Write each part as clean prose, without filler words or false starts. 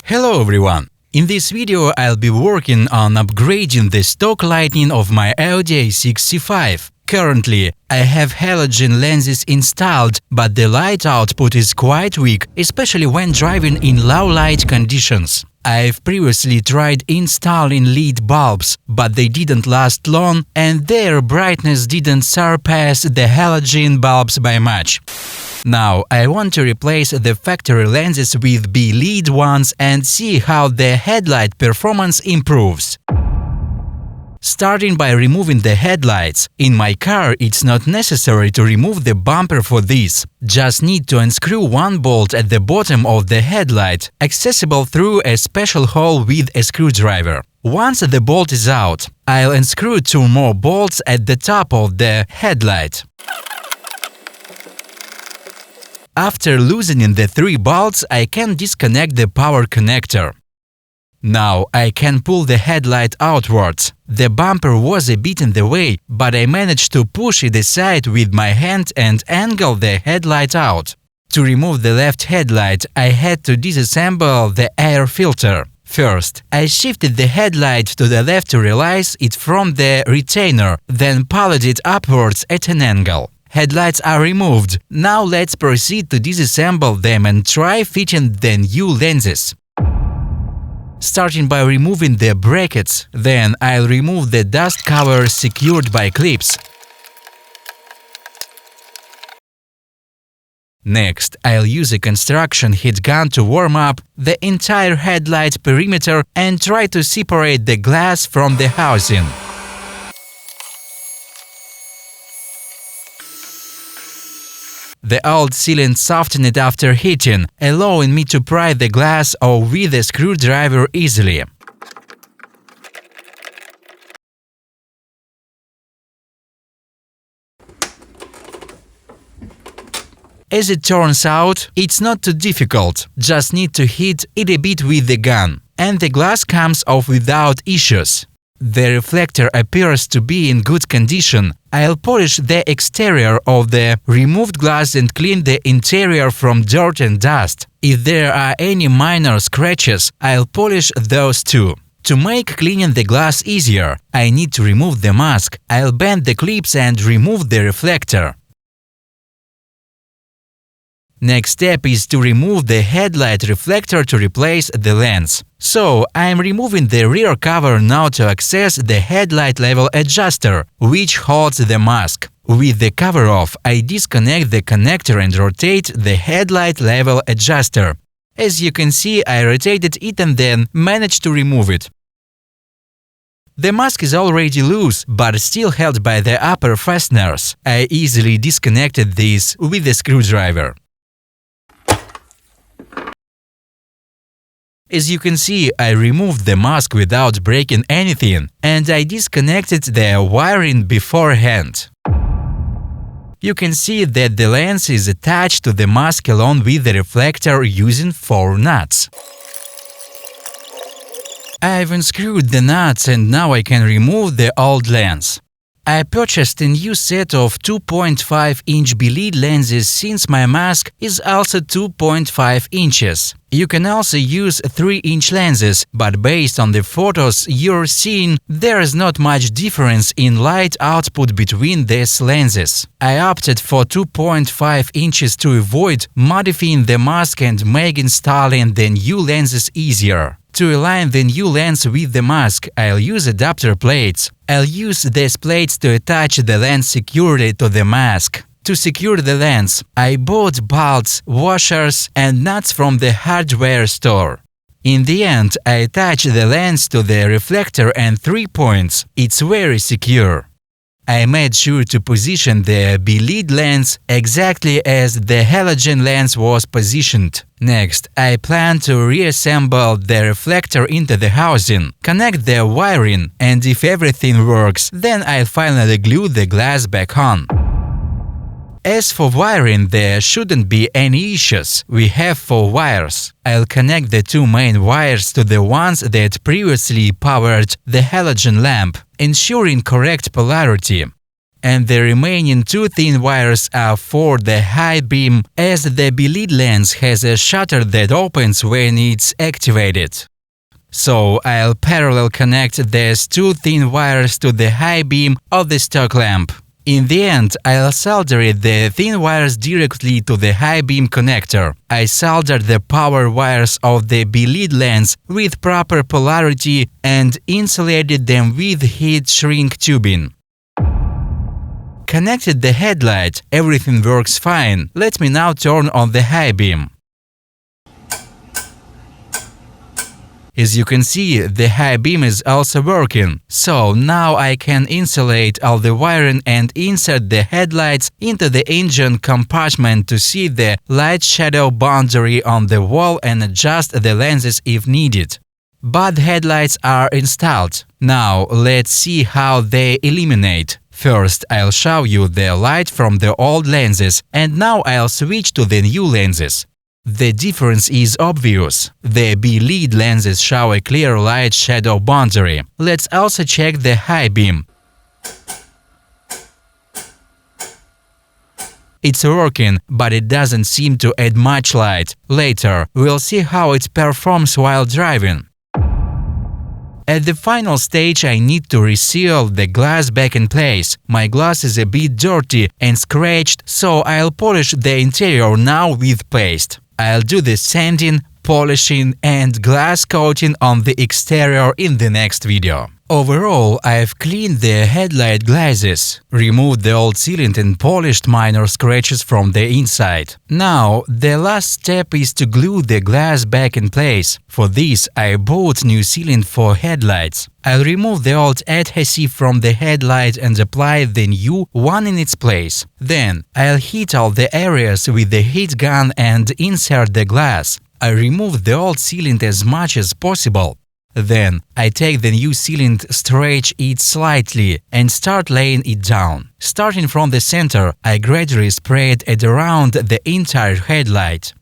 Hello everyone! In this video I'll be working on upgrading the stock lighting of my Audi A6 C5. Currently, I have halogen lenses installed, but the light output is quite weak, especially when driving in low light conditions. I've previously tried installing LED bulbs, but they didn't last long and their brightness didn't surpass the halogen bulbs by much. Now, I want to replace the factory lenses with LED ones and see how the headlight performance improves. Starting by removing the headlights. In my car, it's not necessary to remove the bumper for this. Just need to unscrew one bolt at the bottom of the headlight, accessible through a special hole with a screwdriver. Once the bolt is out, I'll unscrew two more bolts at the top of the headlight. After loosening the three bolts, I can disconnect the power connector. Now I can pull the headlight outwards. The bumper was a bit in the way, but I managed to push it aside with my hand and angle the headlight out. To remove the left headlight, I had to disassemble the air filter. First, I shifted the headlight to the left to release it from the retainer, then pulled it upwards at an angle. Headlights are removed. Now let's proceed to disassemble them and try fitting the new lenses. Starting by removing the brackets, then I'll remove the dust cover secured by clips. Next, I'll use a construction heat gun to warm up the entire headlight perimeter and try to separate the glass from the housing. The old sealant softened it after heating, allowing me to pry the glass off with a screwdriver easily. As it turns out, it's not too difficult, just need to heat it a bit with the gun, and the glass comes off without issues. The reflector appears to be in good condition. I'll polish the exterior of the removed glass and clean the interior from dirt and dust. If there are any minor scratches, I'll polish those too. To make cleaning the glass easier, I need to remove the mask. I'll bend the clips and remove the reflector. Next step is to remove the headlight reflector to replace the lens. So, I'm removing the rear cover now to access the headlight level adjuster, which holds the mask. With the cover off, I disconnect the connector and rotate the headlight level adjuster. As you can see, I rotated it and then managed to remove it. The mask is already loose, but still held by the upper fasteners. I easily disconnected this with a screwdriver. As you can see, I removed the mask without breaking anything, and I disconnected the wiring beforehand. You can see that the lens is attached to the mask along with the reflector using 4 nuts. I've unscrewed the nuts and now I can remove the old lens. I purchased a new set of 2.5-inch LED lenses since my mask is also 2.5 inches. You can also use 3-inch lenses, but based on the photos you're seeing, there is not much difference in light output between these lenses. I opted for 2.5 inches to avoid modifying the mask and make installing the new lenses easier. To align the new lens with the mask, I'll use adapter plates. I'll use these plates to attach the lens securely to the mask. To secure the lens, I bought bolts, washers and nuts from the hardware store. In the end, I attached the lens to the reflector and 3 points. It's very secure. I made sure to position the LED lens exactly as the halogen lens was positioned. Next, I plan to reassemble the reflector into the housing, connect the wiring, and if everything works, then I'll finally glue the glass back on. As for wiring, there shouldn't be any issues. We have 4 wires. I'll connect the 2 main wires to the ones that previously powered the halogen lamp, ensuring correct polarity. and the remaining two thin wires are for the high beam, as the B-lead lens has a shutter that opens when it's activated. So I'll parallel connect these two thin wires to the high beam of the stock lamp. In the end, I'll solder the thin wires directly to the high beam connector. I soldered the power wires of the B-lead lens with proper polarity and insulated them with heat shrink tubing. Connected the headlight, everything works fine. Let me now turn on the high beam. As you can see, the high beam is also working, so now I can insulate all the wiring and insert the headlights into the engine compartment to see the light-shadow boundary on the wall and adjust the lenses if needed. But headlights are installed. Now let's see how they illuminate. First, I'll show you the light from the old lenses, and now I'll switch to the new lenses. The difference is obvious. The B-lead lenses show a clear light-shadow boundary. Let's also check the high beam. It's working, but it doesn't seem to add much light. Later, we'll see how it performs while driving. At the final stage, I need to reseal the glass back in place. My glass is a bit dirty and scratched, so I'll polish the interior now with paste. I'll do the sanding, polishing and glass coating on the exterior in the next video. Overall, I've cleaned the headlight glazes, removed the old sealant and polished minor scratches from the inside. Now, the last step is to glue the glass back in place. For this, I bought new sealant for headlights. I'll remove the old adhesive from the headlight and apply the new one in its place. Then, I'll heat all the areas with the heat gun and insert the glass. I remove the old sealant as much as possible. Then, I take the new sealant, stretch it slightly and start laying it down. Starting from the center, I gradually spread it around the entire headlight.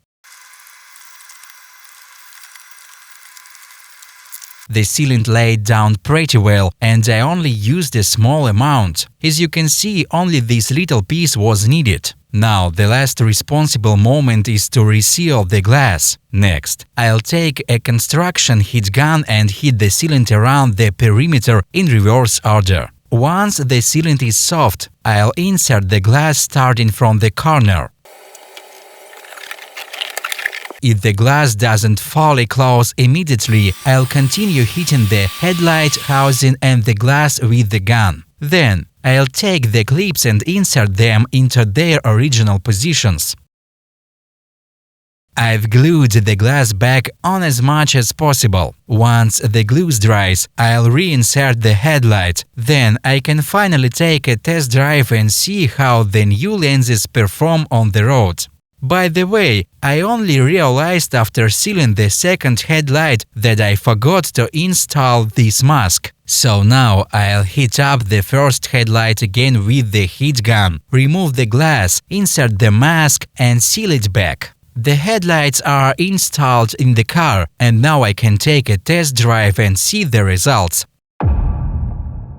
The sealant laid down pretty well, and I only used a small amount. As you can see, only this little piece was needed. Now, the last responsible moment is to reseal the glass. Next, I'll take a construction heat gun and heat the sealant around the perimeter in reverse order. Once the sealant is soft, I'll insert the glass starting from the corner. If the glass doesn't fully close immediately, I'll continue heating the headlight housing and the glass with the gun. Then, I'll take the clips and insert them into their original positions. I've glued the glass back on as much as possible. Once the glue dries, I'll reinsert the headlight. Then I can finally take a test drive and see how the new lenses perform on the road. By the way, I only realized after sealing the second headlight that I forgot to install this mask. So now I'll heat up the first headlight again with the heat gun, remove the glass, insert the mask and seal it back. The headlights are installed in the car, and now I can take a test drive and see the results.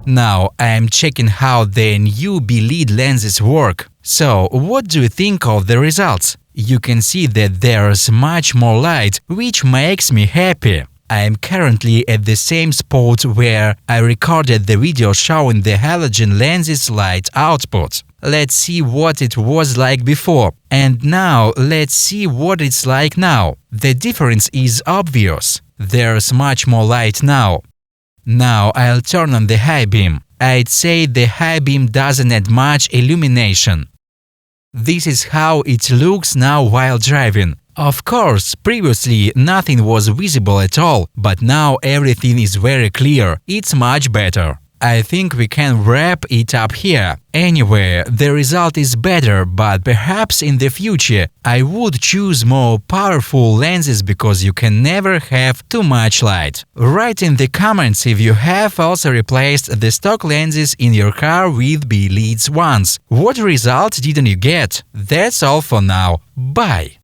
Now I'm checking how the new B-lead lenses work. So, what do you think of the results? You can see that there's much more light, which makes me happy. I am currently at the same spot where I recorded the video showing the halogen lenses light output. Let's see what it was like before. And now let's see what it's like now. The difference is obvious. There's much more light now. Now I'll turn on the high beam. I'd say the high beam doesn't add much illumination. This is how it looks now while driving. Of course, previously nothing was visible at all, but now everything is very clear. It's much better. I think we can wrap it up here. Anyway, the result is better, but perhaps in the future I would choose more powerful lenses because you can never have too much light. Write in the comments if you have also replaced the stock lenses in your car with B-leads ones. What result didn't you get? That's all for now. Bye!